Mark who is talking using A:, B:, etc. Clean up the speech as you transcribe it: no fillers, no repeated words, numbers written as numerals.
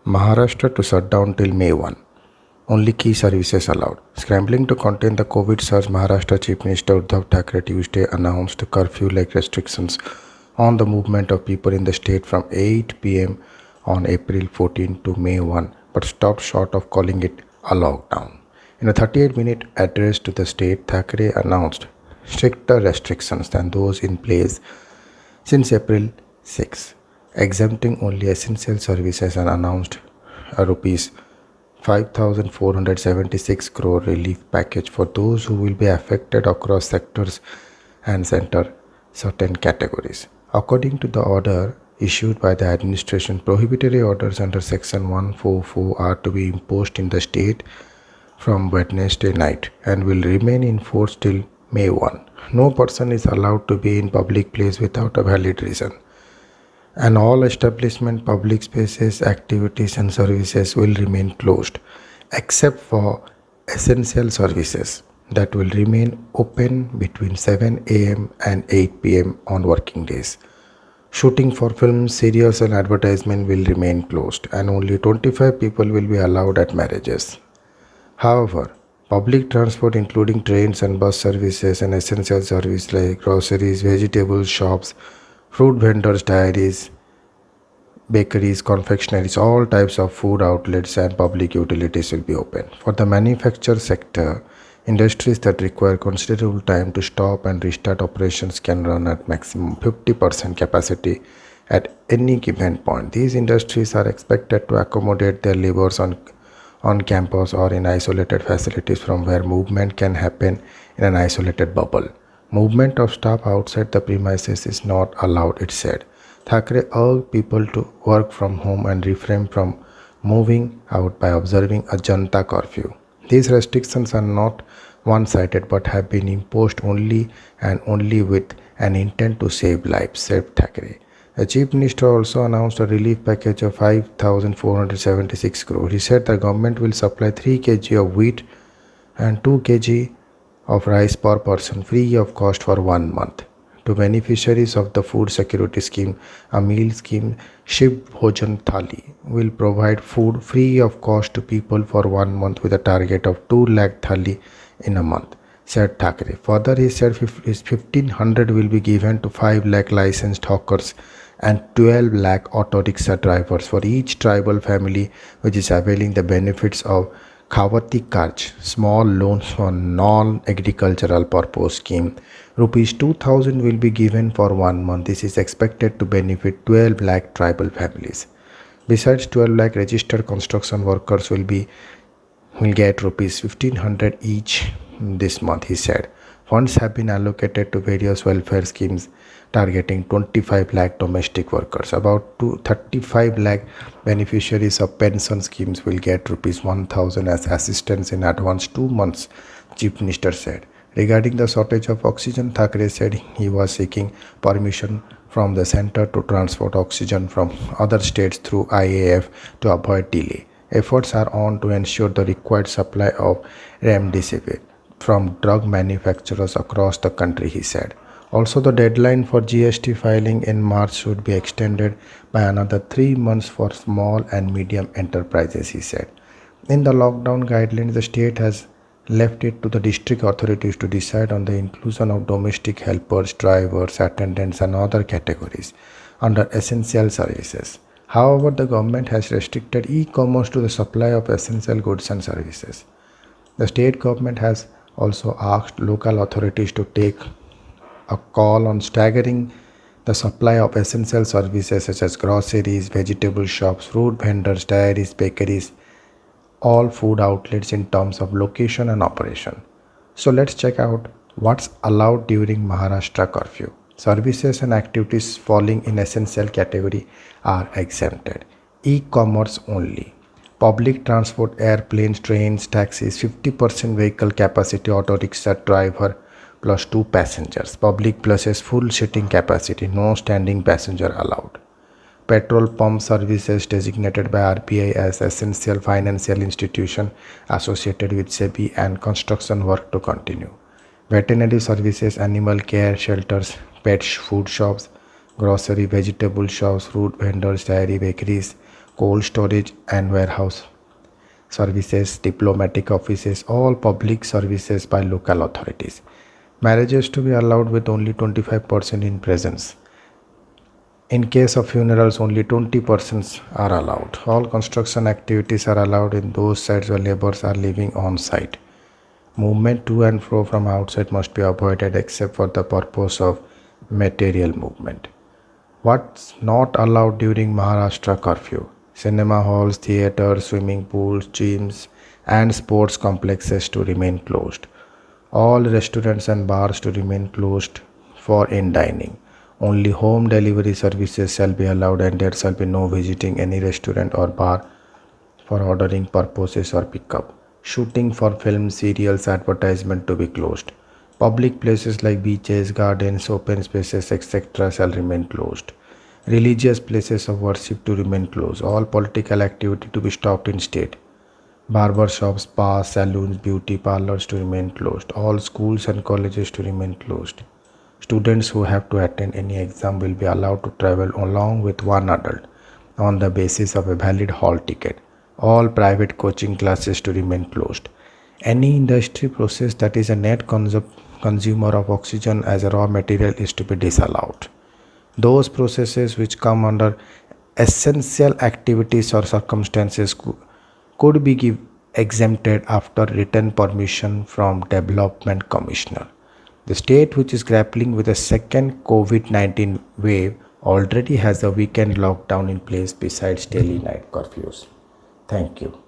A: Maharashtra to shut down till May 1. Only key services allowed. Scrambling to contain the COVID surge, Maharashtra Chief Minister Uddhav Thackeray Tuesday announced curfew-like restrictions on the movement of people in the state from 8 p.m. on April 14 to May 1, but stopped short of calling it a lockdown. In a 38-minute address to the state, Thackeray announced stricter restrictions than those in place since April 6, exempting only essential services and announced a rupees 5,476 crore relief package for those who will be affected across sectors and center certain categories. According to the order issued by the administration, prohibitory orders under Section 144 are to be imposed in the state from Wednesday night and will remain in force till May 1. No person is allowed to be in public place without a valid reason. And all establishment, public spaces, activities and services will remain closed except for essential services that will remain open between 7 a.m. and 8 p.m. on working days. Shooting for films, serials and advertisement will remain closed and only 25 people will be allowed at marriages. However, public transport including trains and bus services and essential services like groceries, vegetables, shops, fruit vendors, dairies, bakeries, confectionaries, all types of food outlets and public utilities will be open. For the manufacture sector, industries that require considerable time to stop and restart operations can run at maximum 50% capacity at any given point. These industries are expected to accommodate their laborers on campus or in isolated facilities from where movement can happen in an isolated bubble. Movement of staff outside the premises is not allowed, it said. Thackeray urged people to work from home and refrain from moving out by observing a Janta curfew. These restrictions are not one-sided but have been imposed only and only with an intent to save lives, said Thackeray. The Chief Minister also announced a relief package of 5,476 crore. He said the government will supply 3 kg of wheat and 2 kg of rice per person free of cost for 1 month. To beneficiaries of the food security scheme, a meal scheme, Shiv Bhojan Thali, will provide food free of cost to people for 1 month with a target of 2 lakh thali in a month, said Thackeray. Further, he said 1,500 will be given to 5 lakh licensed hawkers and 12 lakh auto rickshaw drivers for each tribal family which is availing the benefits of Khawati Karj, small loans for non-agricultural purpose scheme. Rupees 2,000 will be given for 1 month. This is expected to benefit 12 lakh tribal families. Besides, 12 lakh registered construction workers will get rupees 1,500 each this month, he said. Funds have been allocated to various welfare schemes targeting 25 lakh domestic workers. About 35 lakh beneficiaries of pension schemes will get rupees 1,000 as assistance in advance 2 months, Chief Minister said. Regarding the shortage of oxygen, Thackeray said he was seeking permission from the center to transport oxygen from other states through IAF to avoid delay. Efforts are on to ensure the required supply of remdesivir from drug manufacturers across the country, he said. Also, the deadline for GST filing in March should be extended by another 3 months for small and medium enterprises, he said. In the lockdown guidelines, the state has left it to the district authorities to decide on the inclusion of domestic helpers, drivers, attendants and other categories under essential services. However, the government has restricted e-commerce to the supply of essential goods and services. The state government has also asked local authorities to take a call on staggering the supply of essential services such as groceries, vegetable shops, fruit vendors, dairies, bakeries, all food outlets in terms of location and operation. So let's check out what's allowed during Maharashtra curfew. Services and activities falling in essential category are exempted. E-commerce only. Public transport, airplanes, trains, taxis, 50% vehicle capacity, auto rickshaw driver plus 2 passengers. Public places full seating capacity, no standing passenger allowed. Petrol pump services designated by RBI as essential financial institution associated with SEBI and construction work to continue. Veterinary services, animal care, shelters, pet food shops, grocery, vegetable shops, fruit vendors, dairy, bakeries, cold storage and warehouse services, diplomatic offices, all public services by local authorities. Marriages to be allowed with only 25% in presence. In case of funerals, only 20% are allowed. All construction activities are allowed in those sites where laborers are living on site. Movement to and fro from outside must be avoided except for the purpose of material movement. What's not allowed during Maharashtra curfew? Cinema halls, theaters, swimming pools, gyms, and sports complexes to remain closed. All restaurants and bars to remain closed for in dining. Only home delivery services shall be allowed, and there shall be no visiting any restaurant or bar for ordering purposes or pickup. Shooting for film, serials, advertisement to be closed. Public places like beaches, gardens, open spaces, etc. shall remain closed. Religious places of worship to remain closed. All political activity to be stopped in state. Barber shops, spas, saloons, beauty parlors to remain closed. All schools and colleges to remain closed. Students who have to attend any exam will be allowed to travel along with one adult on the basis of a valid hall ticket. All private coaching classes to remain closed. Any industry process that is a net consumer of oxygen as a raw material is to be disallowed. Those processes which come under essential activities or circumstances could be exempted after written permission from Development Commissioner. The state which is grappling with a second COVID-19 wave already has a weekend lockdown in place besides daily night curfews. Thank you.